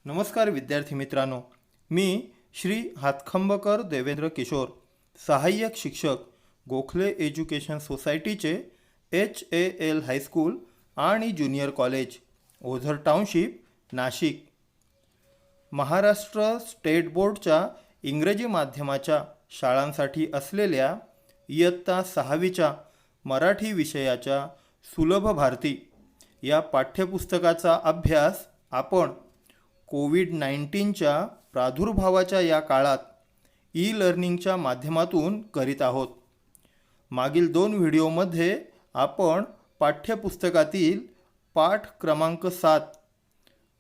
नमस्कार विद्यार्थी मित्रांनो, मी श्री हातखंबकर देवेंद्र किशोर, सहाय्यक शिक्षक, गोखले एज्युकेशन सोसायटीचे HAL हायस्कूल आणि junior college, Ozar township, Nashik. Maharashtra state बोर्डच्या इंग्रजी माध्यमाच्या शाळांसाठी असलेल्या इयत्ता 6वीच्या मराठी विषयाच्या सुलभ भारती या पाठ्यपुस्तकाचा अभ्यास आपण कोविड-19च्या प्रादुर्भावाच्या या काळात ई-लर्निंगच्या माध्यमातून करीत आहोत. मागील 2 व्हिडिओमध्ये आपण पाठ्यपुस्तकातील पाठ क्रमांक 7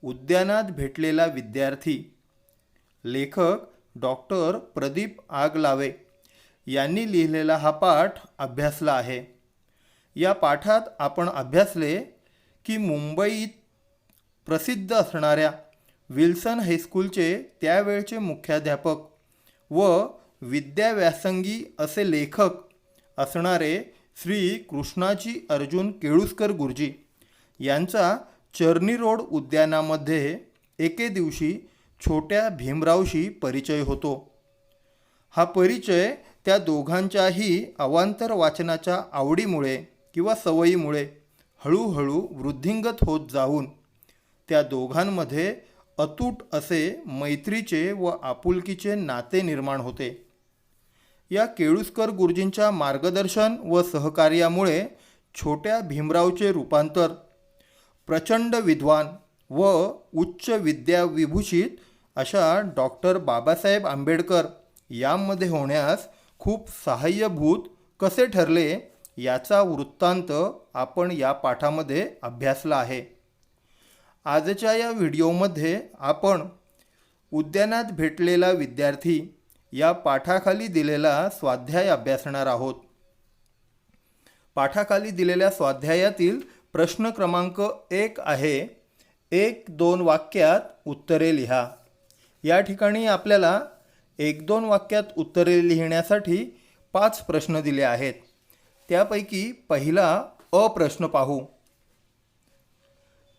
उद्यानात भेटलेला विद्यार्थी, लेखक डॉक्टर प्रदीप आगलावे यांनी लिहिलेला हा पाठ अभ्यासला आहे. या पाठात आपण अभ्यासले की मुंबईत प्रसिद्ध असणाऱ्या विल्सन हायस्कूलचे त्यावेळचे मुख्याध्यापक व विद्याव्यासंगी असे लेखक असणारे श्री कृष्णाजी अर्जुन केळुस्कर गुरुजी यांचा चर्नी रोड उद्यानामध्ये एके दिवशी छोट्या भीमरावशी परिचय होतो. हा परिचय त्या दोघांच्याही अवांतर वाचनाच्या आवडीमुळे किंवा सवयीमुळे हळूहळू वृद्धिंगत होत जाऊन त्या दोघांमध्ये अतूट असे मैत्रीचे व आपुलकीचे नाते निर्माण होते. या केळुस्कर गुरुजींच्या मार्गदर्शन व सहकार्यामुळे छोट्या भीमरावचे रूपांतर प्रचंड विद्वान व उच्च विद्याविभूषित अशा डॉक्टर बाबासाहेब आंबेडकर यांमध्ये होण्यास खूप सहाय्यभूत कसे ठरले याचा वृत्तांत आपण या पाठामध्ये अभ्यासला आहे. आजच्या या व्हिडिओमध्ये आपण उद्यानात भेटलेला विद्यार्थी या पाठाखाली दिलेला स्वाध्याय अभ्यासणार आहोत. पाठाखाली दिलेल्या स्वाध्यायातील प्रश्न क्रमांक 1 आहे, 1-2 वाक्यात उत्तरे लिहा. या ठिकाणी आपल्याला 1-2 वाक्यात उत्तरे लिहिण्यासाठी 5 प्रश्न दिले आहेत. त्यापैकी पहिला अ प्रश्न पाहू.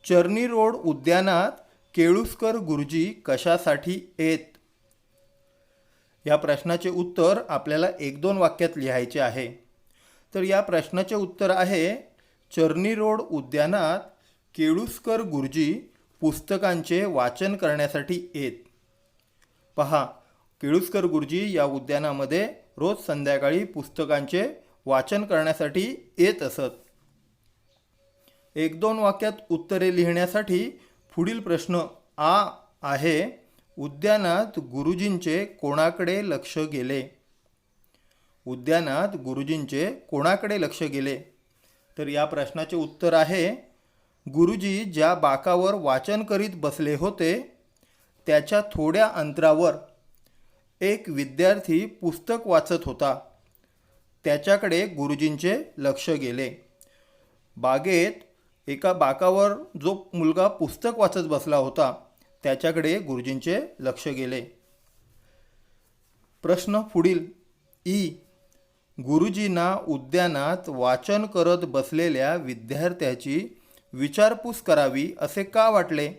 चर्नी रोड उद्यानात केळुस्कर गुरुजी कशासाठी येत? या प्रश्नाचे उत्तर आपल्याला 1-2 वाक्यात लिहायचे आहे. तर या प्रश्नाचे उत्तर आहे, चर्नी रोड उद्यानात केळुस्कर गुरुजी पुस्तकांचे वाचन करण्यासाठी येत. पहा, केळुस्कर गुरुजी या उद्यानामध्ये रोज संध्याकाळी पुस्तकांचे वाचन करण्यासाठी येत असत. 1-2 वाक्यात उत्तरे लिहिण्यासाठी पुढील प्रश्न आ आहे, उद्यानात गुरुजींचे कोणाकडे लक्ष गेले? उद्यानात गुरुजींचे कोणाकडे लक्ष गेले? तर या प्रश्नाचे उत्तर आहे, गुरुजी ज्या बाकावर वाचन करीत बसले होते त्याच्या थोड्या अंतरावर एक विद्यार्थी पुस्तक वाचत होता, त्याच्याकडे गुरुजींचे लक्ष गेले. बागेत एका बाकावर जो मुलगा पुस्तक वाचत बसला होता त्याच्याकडे गुरुजींचे लक्ष गेले. प्रश्न पुढील ई, गुरुजींना उद्यानात वाचन करत बसलेल्या विद्यार्थ्याची विचारपूस करावी असे का वाटले?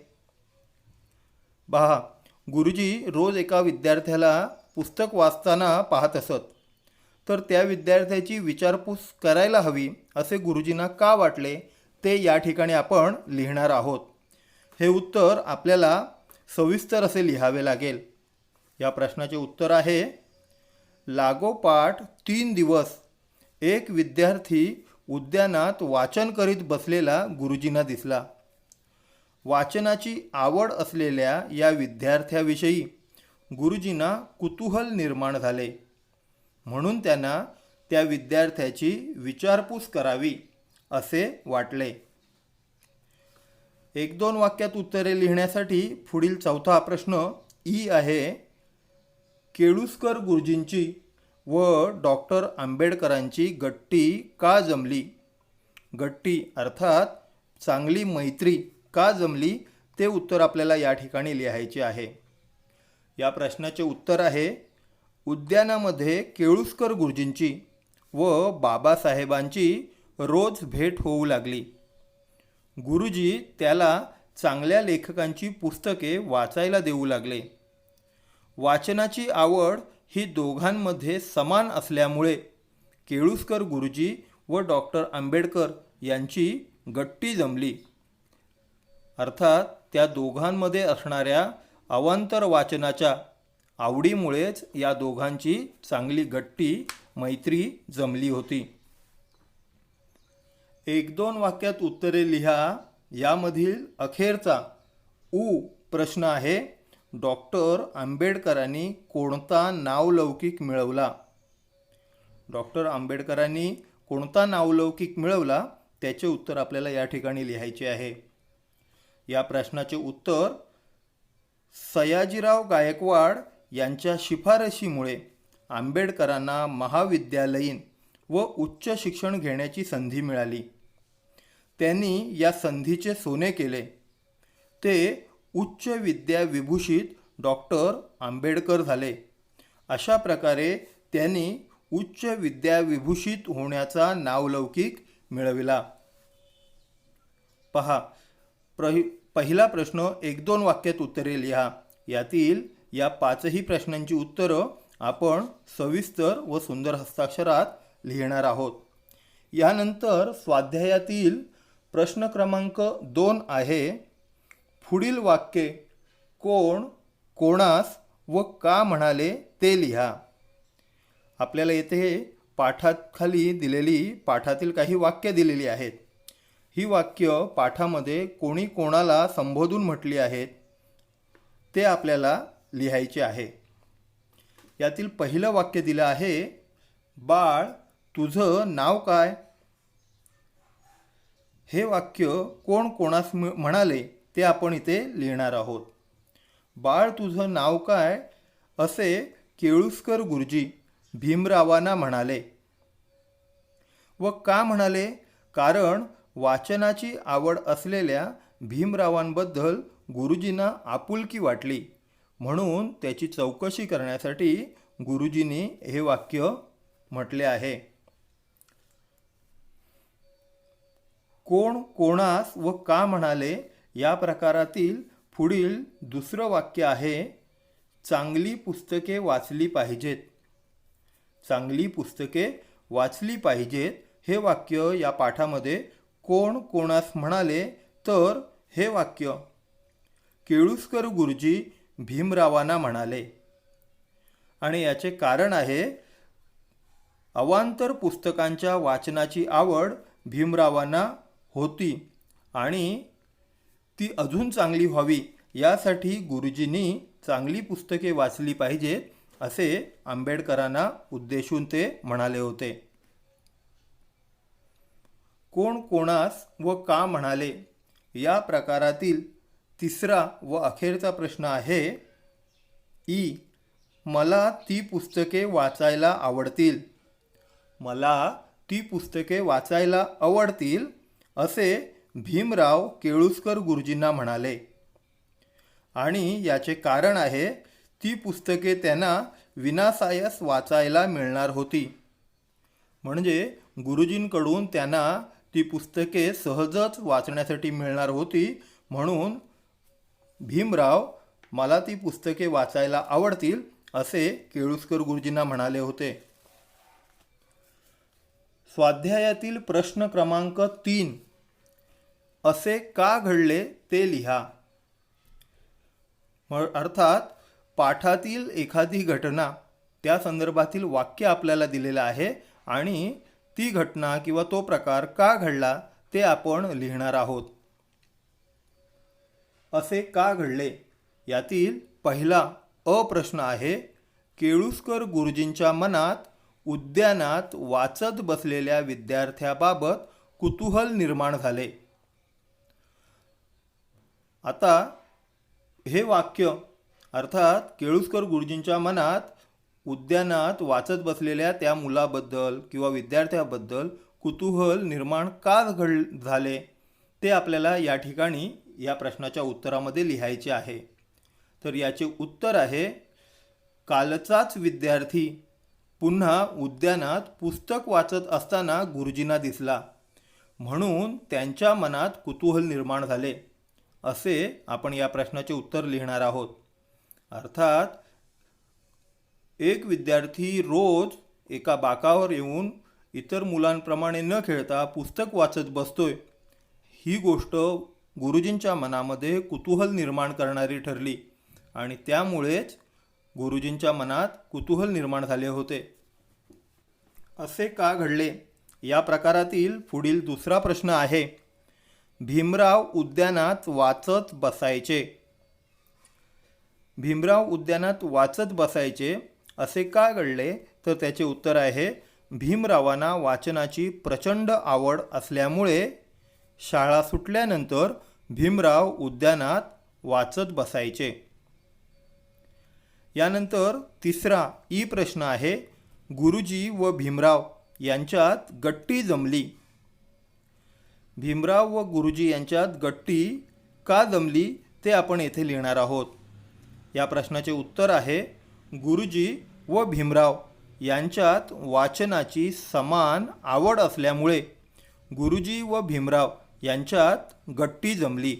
पहा, गुरुजी रोज एका विद्यार्थ्याला पुस्तक वाचताना पाहत असत, तर त्या विद्यार्थ्याची विचारपूस करायला हवी असे गुरुजींना का वाटले ते या ठिकाणी आपण लिहिणार आहोत. हे उत्तर आपल्याला सविस्तर असे लिहावे लागेल. या प्रश्नाचे उत्तर आहे, लागोपाठ 3 दिवस एक विद्यार्थी उद्यानात वाचन करीत बसलेला गुरुजींना दिसला. वाचनाची आवड असलेल्या या विद्यार्थ्याविषयी गुरुजींना कुतूहल निर्माण झाले, म्हणून त्यांना त्या विद्यार्थ्याची विचारपूस करावी असे वाटले. 1-2 वाक्यात उत्तरे लिहिण्यासाठी पुढील चौथा प्रश्न ई आहे, केळुस्कर गुरुजींची व डॉक्टर आंबेडकरांची गट्टी का जमली? गट्टी अर्थात चांगली मैत्री का जमली ते उत्तर आपल्याला या ठिकाणी लिहायचे आहे. या प्रश्नाचे उत्तर आहे, उद्यानामध्ये केळुस्कर गुरुजींची व बाबासाहेबांची रोज भेट होऊ लागली. गुरुजी त्याला चांगल्या लेखकांची पुस्तके वाचायला देऊ लागले. वाचनाची आवड ही दोघांमध्ये समान असल्यामुळे केळुस्कर गुरुजी व डॉक्टर आंबेडकर यांची गट्टी जमली. अर्थात त्या दोघांमध्ये असणाऱ्या अवांतर वाचनाच्या आवडीमुळेच या दोघांची चांगली गट्टी मैत्री जमली होती. 1-2 वाक्यात उत्तरे लिहा. यामधील अखेरचा प्रश्न आहे, डॉक्टर आंबेडकरांनी कोणता नावलौकिक मिळवला? डॉक्टर आंबेडकरांनी कोणता नावलौकिक मिळवला त्याचे उत्तर आपल्याला या ठिकाणी लिहायचे आहे. या प्रश्नाचे उत्तर, सयाजीराव गायकवाड यांच्या शिफारशीमुळे आंबेडकरांना महाविद्यालयीन व उच्च शिक्षण घेण्याची संधी मिळाली. त्यांनी या संधीचे सोने केले. ते उच्च विद्या विभूषित डॉक्टर आंबेडकर झाले. अशा प्रकारे त्यांनी उच्च विद्या विभूषित होण्याचा नावलौकिक मिळविला. पहा, पहिला प्रश्न 1-2 वाक्यात उत्तरे लिहा. यातील या 5ही प्रश्नांची उत्तरं आपण सविस्तर व सुंदर हस्ताक्षरात लिहिणार आहोत. यानंतर स्वाध्यायातील प्रश्न क्रमांक 2 आहे, पुढील वाक्ये कोण कोणास व का म्हणाले ते लिहा. आपल्याला येथे पाठाखाली दिलेली पाठातील काही वाक्य दिलेली आहेत. ही वाक्य पाठामध्ये कोणी कोणाला संबोधून म्हटली आहेत ते आपल्याला लिहायचे आहे. यातील पहिलं वाक्य दिलं आहे, बाळ तुझं नाव काय? हे वाक्य कोण कोणास म्हणाले ते आपण इथे लिहिणार आहोत. बाळ तुझं नाव काय असे केळुस्कर गुरुजी भीमरावांना म्हणाले. व का म्हणाले? कारण वाचनाची आवड असलेल्या भीमरावांबद्दल गुरुजींना आपुलकी वाटली. म्हणून त्याची चौकशी करण्यासाठी गुरुजींनी हे वाक्य म्हटले आहे. कोण कोणास व का म्हणाले या प्रकारातील पुढील दुसरं वाक्य आहे, चांगली पुस्तके वाचली पाहिजेत. चांगली पुस्तके वाचली पाहिजेत हे वाक्य या पाठामध्ये कोण कोणास म्हणाले, तर हे वाक्य केळुस्कर गुरुजी भीमरावांना म्हणाले. आणि याचे कारण आहे, अवांतर पुस्तकांच्या वाचनाची आवड भीमरावांना होती आणि ती अजून चांगली व्हावी यासाठी गुरुजींनी चांगली पुस्तके वाचली पाहिजेत असे आंबेडकरांना उद्देशून ते म्हणाले होते. कोण कोणास व का म्हणाले या प्रकारातील तिसरा व अखेरचा प्रश्न आहे, मला ती पुस्तके वाचायला आवडतील. मला ती पुस्तके वाचायला आवडतील असे भीमराव केळुस्कर गुरुजींना म्हणाले. आणि याचे कारण आहे, ती पुस्तके त्यांना विनासायास वाचायला मिळणार होती. म्हणजे गुरुजींकडून त्यांना ती पुस्तके सहजच वाचण्यासाठी मिळणार होती. म्हणून भीमराव मला ती पुस्तके वाचायला आवडतील असे केळुस्कर गुरुजींना म्हणाले होते. स्वाध्यायातील प्रश्न क्रमांक 3, असे का घडले ते लिहा. अर्थात पाठातील एखादी घटना त्या संदर्भातील वाक्य आपल्याला दिलेलं आहे आणि ती घटना किंवा तो प्रकार का घडला ते आपण लिहिणार आहोत. असे का घडले यातील पहिला प्रश्न आहे, केळुस्कर गुरुजींच्या मनात उद्यानात वाचत बसलेल्या विद्यार्थ्याबाबत कुतूहल निर्माण झाले. आता हे वाक्य अर्थात केळुस्कर गुरुजींच्या मनात उद्यानात वाचत बसलेल्या त्या मुलाबद्दल किंवा विद्यार्थ्याबद्दल कुतूहल निर्माण का झाले ते आपल्याला या ठिकाणी या प्रश्नाच्या उत्तरामध्ये लिहायचे आहे. तर याचे उत्तर आहे, कालचाच विद्यार्थी पुन्हा उद्यानात पुस्तक वाचत असताना गुरुजींना दिसला, म्हणून त्यांच्या मनात कुतूहल निर्माण झाले असे आपण या प्रश्नाचे उत्तर लिहिणार आहोत. अर्थात एक विद्यार्थी रोज एका बाकावर येऊन इतर मुलांप्रमाणे न खेळता पुस्तक वाचत बसतोय, ही गोष्ट गुरुजींच्या मनामध्ये कुतूहल निर्माण करणारी ठरली आणि त्यामुळेच गुरुजींच्या मनात कुतूहल निर्माण झाले होते. असे का घडले? या प्रकारातील पुढील दुसरा प्रश्न आहे. भीमराव उद्यानात वाचत बसायचे. भीमराव उद्यानात वाचत बसायचे असे का घडले? तर त्याचे उत्तर आहे, भीमरावांना वाचनाची प्रचंड आवड असल्यामुळे शाळा सुटल्यानंतर भीमराव उद्यानात वाचत बसायचे. यानंतर तिसरा ई प्रश्न आहे. गुरुजी व भीमराव यांच्यात गट्टी जमली. भीमराव व गुरुजी यांच्यात गट्टी का जमली ते आपण येथे लिहिणार आहोत. या प्रश्नाचे उत्तर आहे, गुरुजी व भीमराव यांच्यात वाचनाची समान आवड असल्यामुळे गुरुजी व भीमराव यांच्यात गट्टी जमली.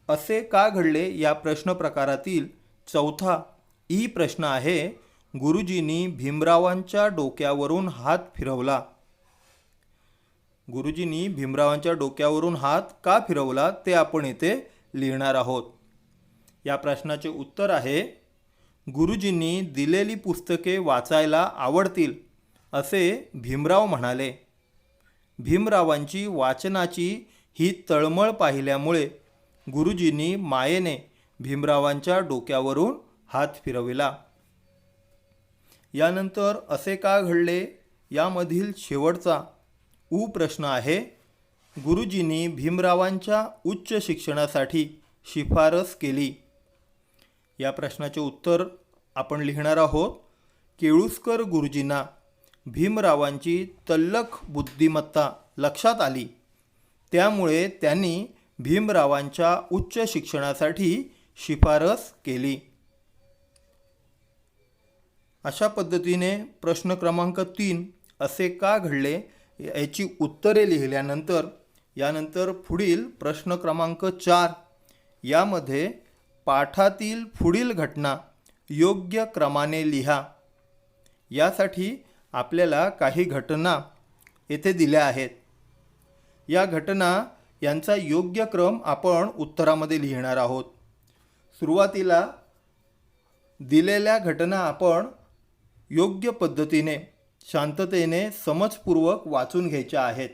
असे का घडले? या प्रश्न प्रकारातील चौथा ई प्रश्न आहे. गुरुजींनी भीमरावांच्या डोक्यावरून हात फिरवला. गुरुजींनी भीमरावांच्या डोक्यावरून हात का फिरवला ते आपण येथे लिहिणार आहोत. या प्रश्नाचे उत्तर आहे, गुरुजींनी दिलेली पुस्तके वाचायला आवडतील असे भीमराव म्हणाले. भीमरावांची वाचनाची ही तळमळ पाहिल्यामुळे गुरुजींनी मायेने भीमरावांच्या डोक्यावरून हात फिरविला. यानंतर असे का घडले? यामधील शेवटचा ऊ प्रश्न आहे. गुरुजींनी भीमरावांच्या उच्च शिक्षणासाठी शिफारस केली. या प्रश्नाचे उत्तर आपण लिहिणार आहोत. केळुस्कर गुरुजींना भीमरावांची तल्लख बुद्धिमत्ता लक्षात आली, त्यामुळे त्यांनी भीमरावांच्या उच्च शिक्षणासाठी शिफारस केली. अशा पद्धतीने प्रश्न क्रमांक 3 असे का घडले याची उत्तरे लिहिल्यानंतर यानंतर पुढील प्रश्न क्रमांक 4 यामध्ये पाठातील पुढील घटना योग्य क्रमाने लिहा. यासाठी आपल्याला काही घटना येथे दिल्या आहेत. या घटना यांचा योग्य क्रम आपण उत्तरामध्ये लिहिणार आहोत. सुरुवातीला दिलेल्या घटना आपण योग्य पद्धतीने शांततेने समजपूर्वक वाचून घ्यायच्या आहेत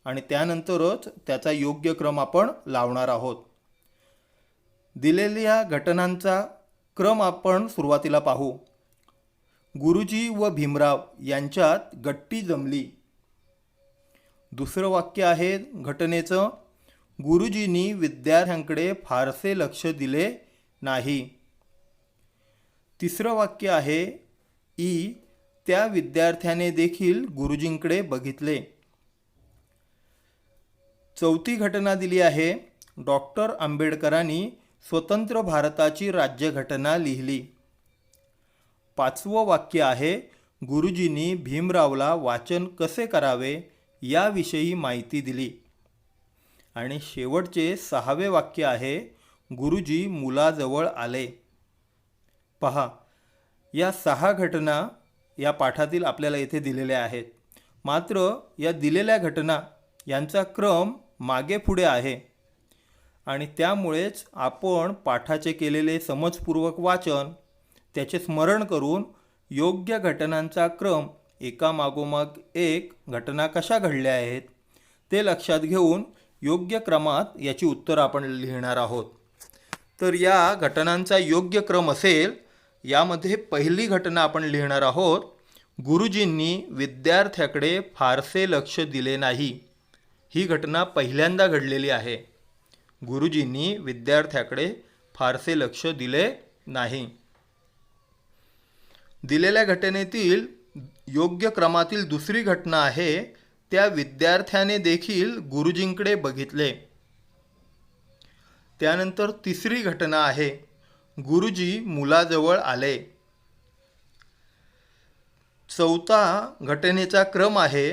आणि त्यानंतरच त्याचा योग्य क्रम आपण लावणार आहोत. दिलेल्या घटनांचा क्रम आपण सुरुवातीला पाहू. गुरुजी व भीमराव यांच्यात गट्टी जमली. दुसरं वाक्य आहे घटनेचं, गुरुजींनी विद्यार्थ्यांकडे फारसे लक्ष दिले नाही. तिसरं वाक्य आहे ई, त्या विद्यार्थ्याने देखील गुरुजींकडे बघितले. चौथी घटना दिली आहे, डॉक्टर आंबेडकरांनी स्वतंत्र भारताची राज्यघटना लिहिली. पाचवं वाक्य आहे, गुरुजींनी भीमरावला वाचन कसे करावे याविषयी माहिती दिली. आणि शेवटचे 6वे वाक्य आहे, गुरुजी मुलाजवळ आले. पहा, या 6 घटना या पाठातील आपल्याला येथे दिलेल्या आहेत. मात्र या दिलेल्या घटना यांचा क्रम मागे पुढे आहे आणि त्यामुळेच आपण पाठाचे केलेले समजपूर्वक वाचन, त्याचे स्मरण करून योग्य घटनांचा क्रम एकामागोमाग एक घटना कशा घडल्या आहेत ते लक्षात घेऊन योग्य क्रमात याची उत्तर आपण लिहिणार आहोत. तर या घटनांचा योग्य क्रम असेल, यामध्ये पहिली घटना आपण लिहिणार आहोत, गुरुजींनी विद्यार्थ्याकडे फारसे लक्ष दिले नाही. ही घटना पहिल्यांदा घडलेली आहे. गुरुजींनी विद्यार्थ्याकडे फारसे लक्ष दिले नाही. दिलेल्या घटनेतील योग्य क्रमातील दुसरी घटना आहे, त्या विद्यार्थ्याने देखील गुरुजींकडे बघितले. त्यानंतर तिसरी घटना आहे, गुरुजी मुलाजवळ आले. चौथा घटनेचा क्रम आहे,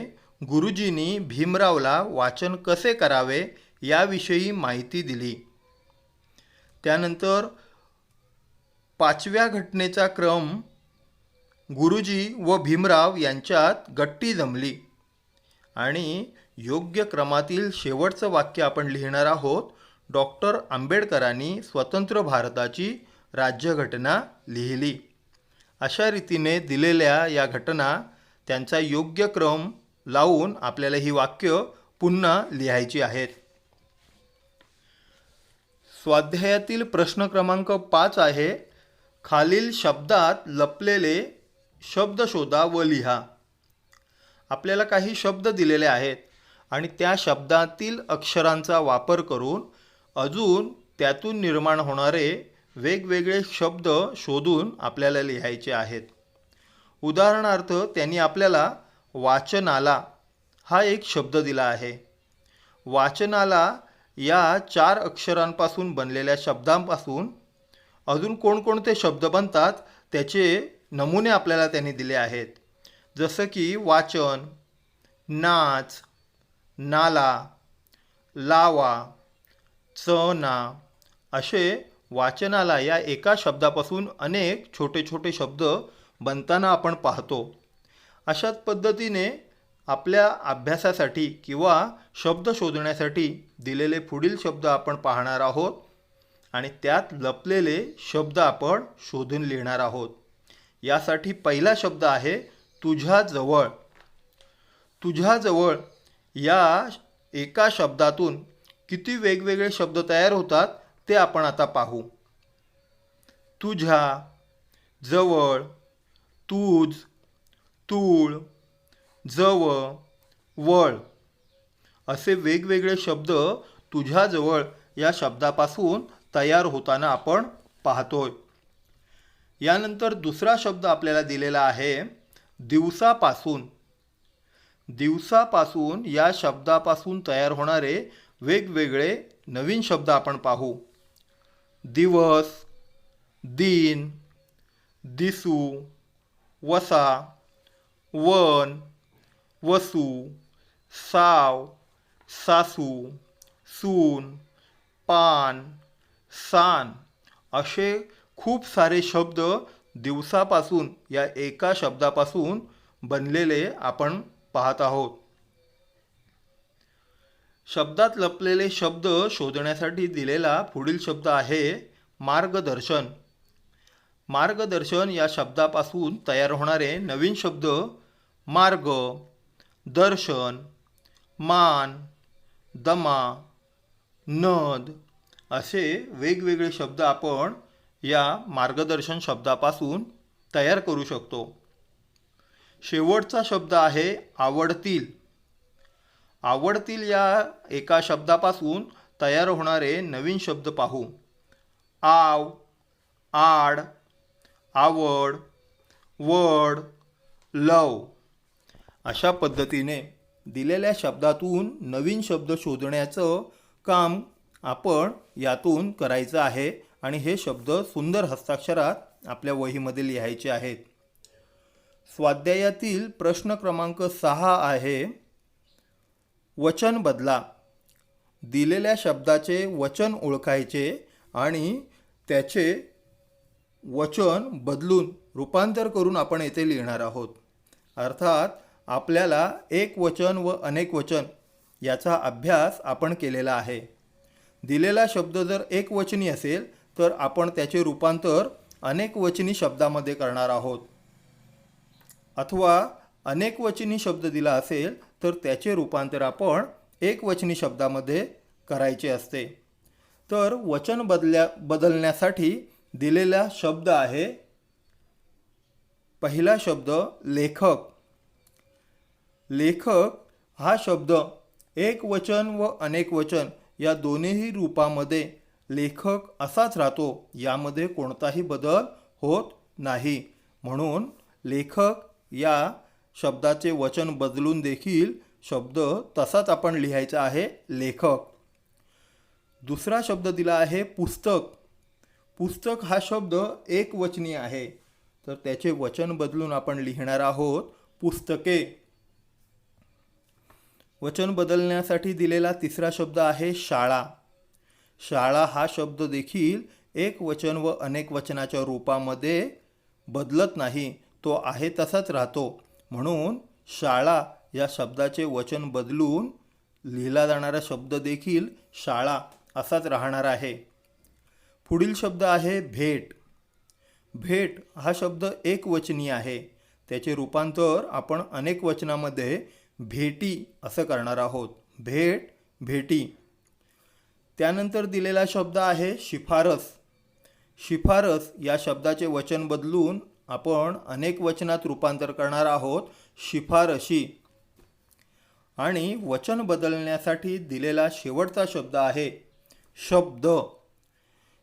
गुरुजींनी भीमरावला वाचन कसे करावे याविषयी माहिती दिली. त्यानंतर 5व्या घटनेचा क्रम गुरुजी व भीमराव यांच्यात गट्टी जमली आणि योग्य क्रमातील शेवटचं वाक्य आपण लिहिणार आहोत. डॉक्टर आंबेडकरांनी स्वतंत्र भारताची राज्यघटना लिहिली. अशा रीतीने दिलेल्या या घटना त्यांचा योग्य क्रम लावून आपल्याला ही वाक्य पुन्हा लिहायची आहेत. स्वाध्यायातील प्रश्न क्रमांक 5 आहे, खालील शब्दात लपलेले शब्द शोधा व लिहा. आपल्याला काही शब्द दिलेले आहेत आणि त्या शब्दातील अक्षरांचा वापर करून अजून त्यातून निर्माण होणारे वेगवेगळे शब्द शोधून आपल्याला लिहायचे आहेत. उदाहरणार्थ त्यांनी आपल्याला वाचनाला हा एक शब्द दिला आहे. वाचनाला या 4 अक्षरांपासून बनलेल्या शब्दांपासून अजून कोणकोणते शब्द बनतात त्याचे नमुने आपल्याला त्यांनी दिले आहेत. जसं की वाचन, नाच, नाला, लावा, चना असे वाचनाला या एका शब्दापासून अनेक छोटे छोटे शब्द बनताना आपण पाहतो. अशाच पद्धतीने आपल्या अभ्यासासाठी किंवा शब्द शोधण्यासाठी दिलेले पुढील शब्द आपण पाहणार आहोत आणि त्यात लपलेले शब्द आपण शोधून लिहिणार आहोत. यासाठी पहिला शब्द आहे तुझ्याजवळ. तुझ्याजवळ या एका शब्दातून किती वेगवेगळे शब्द तयार होतात ते आपण आता पाहू. तुझ्या, जवळ, तूज, तूळ, जवळ, वळ असे वेगवेगळे शब्द तुझ्याजवळ या शब्दापासून तयार होताना आपण पाहतोय. यानंतर दुसरा शब्द आपल्याला दिलेला आहे दिवसापासून. दिवसापासून या शब्दापासून तयार होणारे वेगवेगळे नवीन शब्द आपण पाहू. दिवस, दिन, दिसू, वसा, वन, वसू, साव, सासू, सून, पान, सान असे खूप सारे शब्द दिवसापासून या एका शब्दापासून बनलेले आपण पाहत आहोत. शब्दात लपलेले शब्द शोधण्यासाठी दिलेला पुढील शब्द आहे मार्गदर्शन. मार्गदर्शन या शब्दापासून तयार होणारे नवीन शब्द मार्ग, दर्शन, मान, दमा, नद असे वेगवेगळे शब्द आपण या मार्गदर्शन शब्दापासून तयार करू शकतो. शेवटचा शब्द आहे आवडतील. आवडतील या एका शब्दापासून तयार होणारे नवीन शब्द पाहू. आव, आड, आवड, वड, लव अशा पद्धतीने दिलेल्या शब्दातून नवीन शब्द शोधण्याचं काम आपण यातून करायचं आहे आणि हे शब्द सुंदर हस्ताक्षरात आपल्या वहीमध्ये लिहायचे आहेत. स्वाध्यायातील प्रश्न क्रमांक 6 आहे वचन बदला. दिलेल्या शब्दाचे वचन ओळखायचे आणि त्याचे वचन बदलून रूपांतर करून आपण येथे लिहिणार आहोत. अर्थात आपल्याला एक वचन व अनेक वचन याचा अभ्यास आपण केलेला आहे. दिलेला शब्द जर एकवचनी असेल तर आपण त्याचे रूपांतर अनेकवचनी शब्दामध्ये करणार आहोत. अथवा अनेकवचनी शब्द दिला असेल तर त्याचे रूपांतर आपण एकवचनी शब्दामध्ये करायचे असते. तर वचन बदलण्यासाठी दिलेला शब्द आहे पहिला शब्द लेखक. लेखक हा शब्द एकवचन व अनेकवचन या दोन्ही रूपामध्ये लेखक असाच राहतो. यामध्ये कोणताही बदल होत नाही. म्हणून लेखक या शब्दाचे वचन बदलून देखील शब्द तसाच आपण लिहायचा आहे लेखक. दुसरा शब्द दिला आहे पुस्तक. पुस्तक हा शब्द एकवचनी आहे तर त्याचे वचन बदलून आपण लिहिणार आहोत पुस्तके. वचन बदलण्यासाठी दिलेला तिसरा शब्द आहे शाळा. शाळा हा शब्द देखील एक वचन व अनेक वचनाच्या रूपामध्ये बदलत नाही, तो आहे तसाच राहतो. म्हणून शाळा या शब्दाचे वचन बदलून लिहिला जाणारा शब्द देखील शाळा असाच राहणार आहे. पुढील शब्द आहे भेट. भेट हा शब्द एकवचनी आहे. त्याचे रूपांतर आपण अनेक वचनामध्ये भेटी असं करणार आहोत. भेट, भेटी. त्यानंतर दिलेला शब्द आहे शिफारस. शिफारस या शब्दाचे वचन बदलून आपण अनेक वचनात रूपांतर करणार आहोत शिफारशी. आणि वचन बदलण्यासाठी दिलेला शेवटचा शब्द आहे शब्द.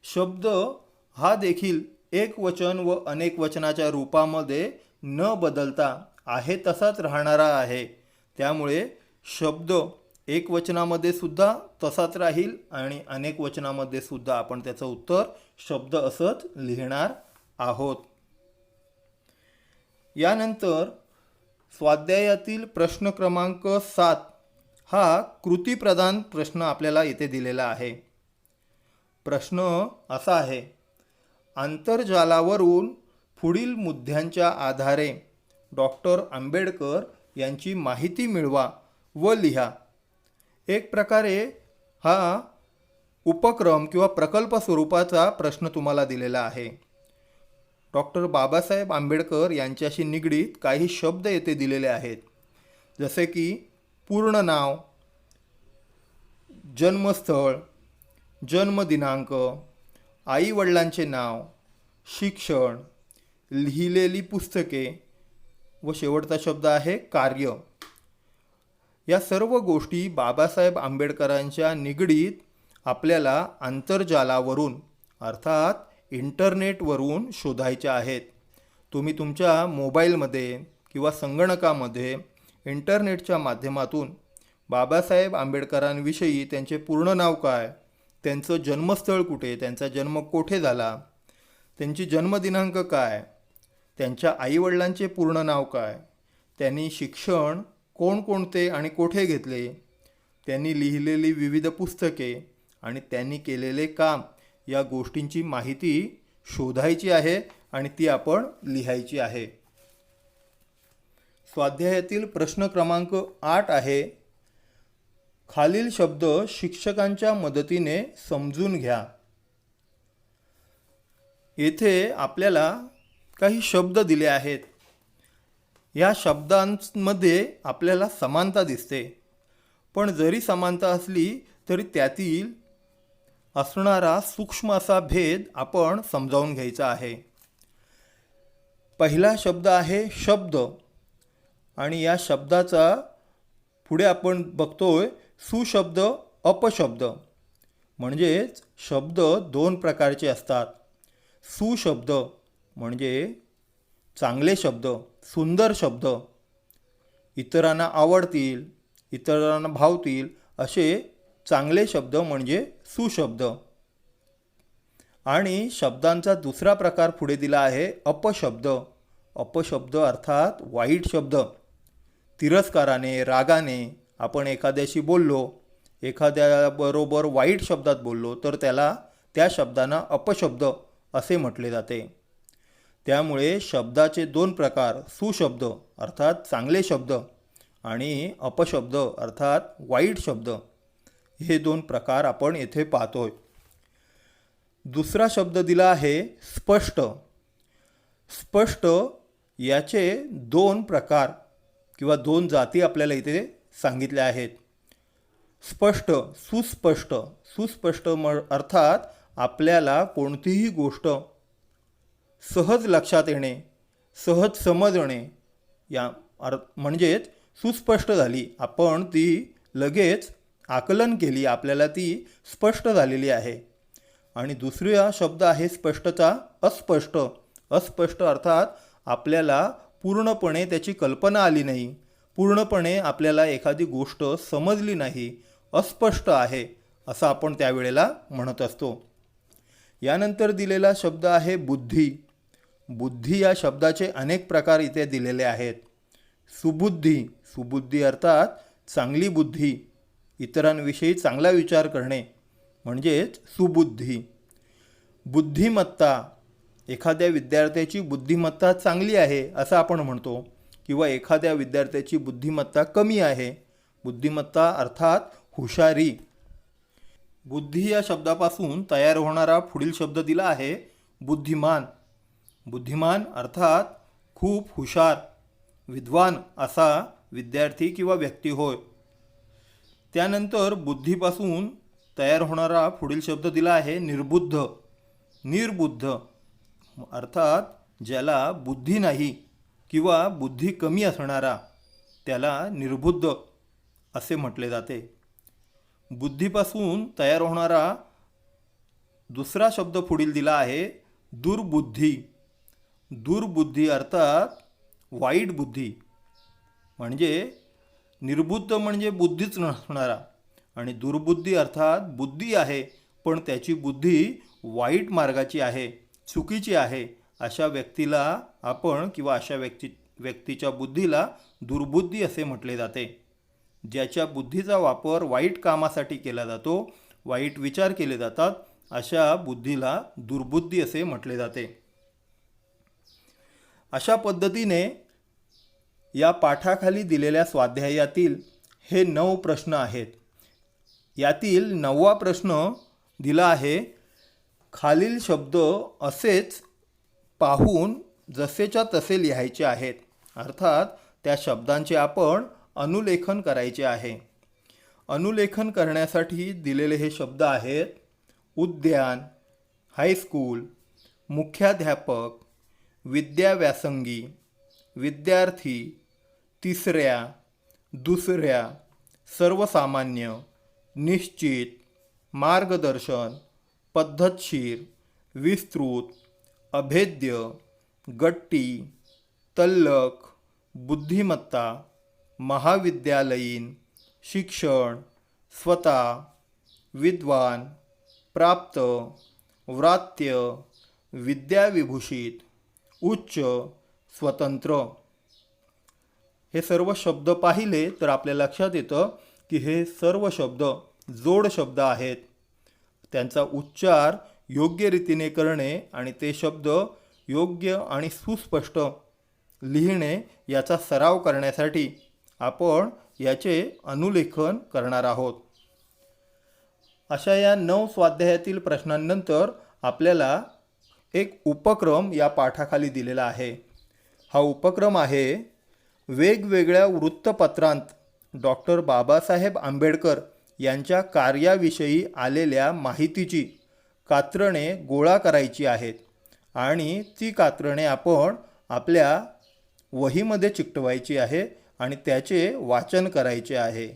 शब्द हा देखील एक वचन व अनेक वचनाच्या रूपामध्ये न बदलता आहे तसाच राहणारा आहे. त्यामुळे शब्द एक वचनामध्ये सुद्धा तसाच राहील आणि अनेक वचनामध्ये सुद्धा आपण त्याचं उत्तर शब्द असंच लिहिणार आहोत. यानंतर स्वाध्यायातील प्रश्न क्रमांक 7 हा कृतीप्रधान प्रश्न आपल्याला येथे दिलेला आहे. प्रश्न असा आहे, आंतरजालावरून पुढील मुद्द्यांच्या आधारे डॉक्टर आंबेडकर यांची माहिती मिळवा व लिहा. एक प्रकारे हा उपक्रम किंवा प्रकल्प स्वरूपाचा प्रश्न तुम्हाला दिलेला आहे. डॉक्टर बाबासाहेब आंबेडकर यांच्याशी निगडीत काही शब्द येथे दिलेले आहेत, जसे की पूर्ण नाव, जन्मस्थळ, जन्मदिनांक, आईवडिलांचे नाव, शिक्षण, लिहिलेली पुस्तके व शेवटचा शब्द आहे कार्य. या सर्व गोष्टी बाबासाहेब आंबेडकरांच्या निगडीत आपल्याला आंतरजालावरून अर्थात इंटरनेटवरून शोधायच्या आहेत. तुम्ही तुमच्या मोबाईलमध्ये किंवा संगणकामध्ये इंटरनेटच्या माध्यमातून बाबासाहेब आंबेडकरांविषयी त्यांचे पूर्ण नाव काय, त्यांचं जन्मस्थळ कुठे, त्यांचा जन्म कोठे झाला, त्यांची जन्मदिनांक काय, त्यांच्या आईवडिलांचे पूर्ण नाव काय, त्यांनी शिक्षण कोणकोणते आणि कोठे घेतले, त्यांनी लिहिलेली विविध पुस्तके आणि त्यांनी केलेले काम या गोष्टींची माहिती शोधायची आहे आणि ती आपण लिहायची आहे. स्वाध्यायातील प्रश्न क्रमांक 8 आहे, खालील शब्द शिक्षकांच्या मदतीने समजून घ्या. येथे आपल्याला काही शब्द दिले आहेत. या शब्दांमध्ये आपल्याला समानता दिसते, पण जरी समानता असली तरी त्यातील असणारा सूक्ष्म असा भेद आपण समजावून घ्यायचा आहे. पहिला शब्द आहे शब्द आणि या शब्दाचा पुढे आपण बघतोय सुशब्द, अपशब्द. म्हणजेच शब्द दोन प्रकारचे असतात. सुशब्द म्हणजे चांगले शब्द, सुंदर शब्द, इतरांना आवडतील, इतरांना भावतील असे चांगले शब्द म्हणजे सुशब्द. आणि शब्दांचा दुसरा प्रकार पुढे दिला आहे अपशब्द. अपशब्द अर्थात वाईट शब्द. तिरस्काराने, रागाने आपण एखाद्याशी बोललो, एखाद्याबरोबर वाईट शब्दात बोललो तर त्या शब्दांना अपशब्द असे म्हटले जाते. त्यामुळे शब्दाचे दोन प्रकार, सुशब्द अर्थात चांगले शब्द आणि अपशब्द अर्थात वाईट शब्द, हे दोन प्रकार आपण येथे पाहतोय. दुसरा शब्द दिला आहे स्पष्ट. स्पष्ट याचे दोन प्रकार किंवा दोन जाती आपल्याला इथे सांगितल्या आहेत. स्पष्ट, सुस्पष्ट. सुस्पष्ट अर्थात आपल्याला कोणतीही गोष्ट सहज लक्षात येणे, सहज समजणे, या म्हणजेच सुस्पष्ट झाली, आपण ती लगेच आकलन केली, आपल्याला ती स्पष्ट झालेली आहे. आणि दुसरा शब्द आहे स्पष्टता अस्पष्ट. अस्पष्ट अर्थात आपल्याला पूर्णपणे त्याची कल्पना आली नाही, पूर्णपणे आपल्याला एखादी गोष्ट समजली नाही, अस्पष्ट आहे असं आपण त्यावेळेला म्हणत असतो. यानंतर दिलेला शब्द आहे बुद्धी. बुद्धी या शब्दाचे अनेक प्रकार इथे दिलेले आहेत. सुबुद्धी. सुबुद्धी अर्थात चांगली बुद्धी, इतरांविषयी चांगला विचार करणे म्हणजेच सुबुद्धी. बुद्धिमत्ता, एखाद्या विद्यार्थ्याची बुद्धिमत्ता चांगली आहे असं आपण म्हणतो, किंवा एखाद्या विद्यार्थ्याची बुद्धिमत्ता कमी आहे. बुद्धिमत्ता अर्थात हुशारी. बुद्धी या शब्दापासून तयार होणारा पुढील शब्द दिला आहे बुद्धिमान. बुद्धिमान अर्थात खूप हुशार, विद्वान असा विद्यार्थी किंवा व्यक्ती होय. त्यानंतर बुद्धीपासून तयार होणारा पुढील शब्द दिला आहे निर्बुद्ध. निर्बुद्ध अर्थात ज्याला बुद्धी नाही किंवा बुद्धी कमी असणारा, त्याला निर्बुद्ध असे म्हटले जाते. बुद्धीपासून तयार होणारा दुसरा शब्द पुढील दिला आहे दुर्बुद्धी. दुर्बुद्धी अर्थात वाईट बुद्धी. म्हणजे निर्बुद्ध म्हणजे बुद्धीच नसणारा, आणि दुर्बुद्धी अर्थात बुद्धी आहे पण त्याची बुद्धी वाईट मार्गाची आहे, चुकीची आहे. अशा व्यक्तीला आपण किंवा अशा व्यक्तीच्या बुद्धीला दुर्बुद्धी असे म्हटले जाते. ज्याच्या बुद्धीचा वापर वाईट कामासाठी केला जातो, वाईट विचार केले जातात, अशा बुद्धीला दुर्बुद्धी असे म्हटले जाते. अशा पद्धतीने या पाठाखाली दिलेल्या स्वाध्यायातील हे 9 प्रश्न आहेत. यातील 9वा प्रश्न दिला आहे खालील शब्द असेच पाहून जसेच्या तसे लिहायचे आहेत. अर्थात त्या शब्दांचे आपण अनुलेखन करायचे आहे. अनुलेखन करण्यासाठी दिलेले हे शब्द आहेत उद्यान, हायस्कूल, मुख्याध्यापक, विद्याव्यासंगी, विद्यार्थी, तिसऱ्या, दुसऱ्या, सर्वसामान्य, निश्चित, मार्गदर्शन, पद्धतशीर, विस्तृत, अभेद्य, गट्टी, तल्लख, बुद्धिमत्ता, महाविद्यालयीन, शिक्षण, स्वतः, विद्वान, प्राप्त, व्रात्य, विद्याविभूषित, उच्च, स्वतंत्र. हे सर्व शब्द पाहिले तर आपल्या लक्षात येतं की हे सर्व शब्द जोड शब्द आहेत. त्यांचा उच्चार योग्य रीतीने करणे आणि ते शब्द योग्य आणि सुस्पष्ट लिहिणे याचा सराव करण्यासाठी आपण याचे अनुलेखन करणार आहोत. अशा या 9 स्वाध्यायातील प्रश्नांनंतर आपल्याला एक उपक्रम या पाठाखाली दिलेला आहे. हा उपक्रम आहे वेगवेगळ्या वृत्तपत्रांत डॉक्टर बाबासाहेब आंबेडकर यांच्या कार्याविषयी आलेल्या माहितीची कात्रणे गोळा करायची आहेत आणि ती कात्रणे आपण आपल्या वहीमध्ये चिकटवायची आहे आणि त्याचे वाचन करायचे आहे,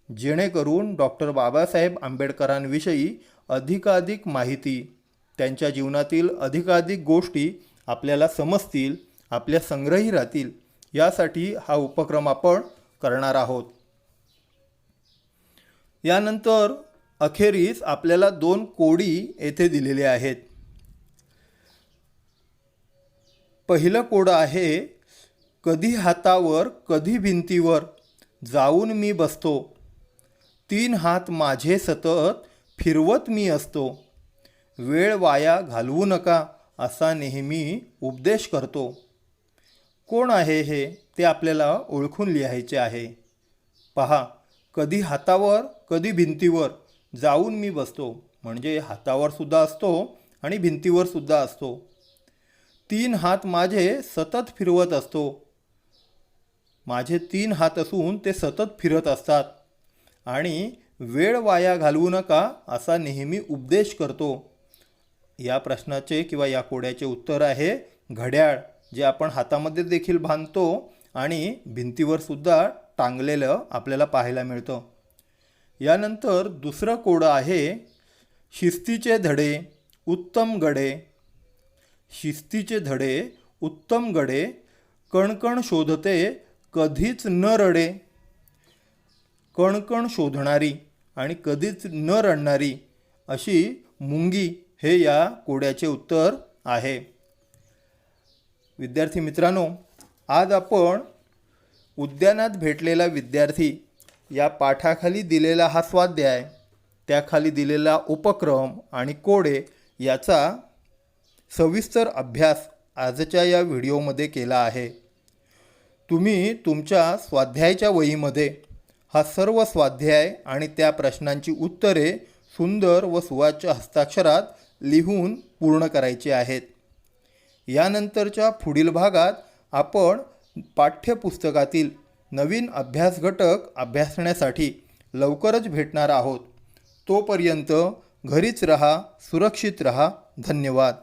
जेणेकरून डॉक्टर बाबासाहेब आंबेडकरांविषयी अधिकाधिक माहिती, त्यांच्या जीवनातील अधिकाधिक गोष्टी आपल्याला समजतील, आपल्या संग्रही राहतील. यासाठी हा उपक्रम आपण करणार आहोत. यानंतर अखेरीस आपल्याला 2 कोडी येथे दिलेले आहेत. पहिलं कोड आहे कधी हातावर कधी भिंतीवर जाऊन मी बसतो, 3 हात माझे सतत फिरवत मी असतो, वेळ वाया घालवू नका असा नेहमी उपदेश करतो. कोण आहे हे ते आपल्याला ओळखून लिहायचे आहे. पहा, कधी हातावर कधी भिंतीवर जाऊन मी बसतो म्हणजे हातावर सुद्धा असतो आणि भिंतीवर सुद्धा असतो. 3 हात माझे सतत फिरवत असतो, माझे 3 हात असून ते सतत फिरत असतात. आणि वेळ वाया घालवू नका असा नेहमी उपदेश करतो. या प्रश्नाचे किंवा या कोड्याचे उत्तर आहे घड्याळ, जे आपण हातामध्ये देखील बांधतो आणि भिंतीवर सुद्धा टांगलेलं आपल्याला पाहायला मिळतं. यानंतर दुसरं कोड आहे शिस्तीचे धडे उत्तम गडे. शिस्तीचे धडे उत्तम गडे, कणकण शोधते कधीच न रडे. कणकण शोधणारी आणि कधीच न रडणारी अशी मुंगी हे या कोड्याचे उत्तर आहे. विद्यार्थी मित्रांनो, आज आपण उद्यानात भेटलेला विद्यार्थी या पाठाखाली दिलेला हा स्वाध्याय, त्याखाली दिलेला उपक्रम आणि कोडे याचा सविस्तर अभ्यास आजच्या या व्हिडिओमध्ये केला आहे. तुम्ही तुमच्या स्वाध्यायाच्या वहीमध्ये हा सर्व स्वाध्याय आणि त्या प्रश्नांची उत्तरे सुंदर व सुवाच्य हस्ताक्षरात लिहून पूर्ण करायची आहेत. यानंतरच्या पुढील भागात आपण पाठ्यपुस्तकातील नवीन अभ्यास घटक अभ्यासण्यासाठी लवकरच भेटणार आहोत. तोपर्यंत घरीच रहा, सुरक्षित रहा. धन्यवाद.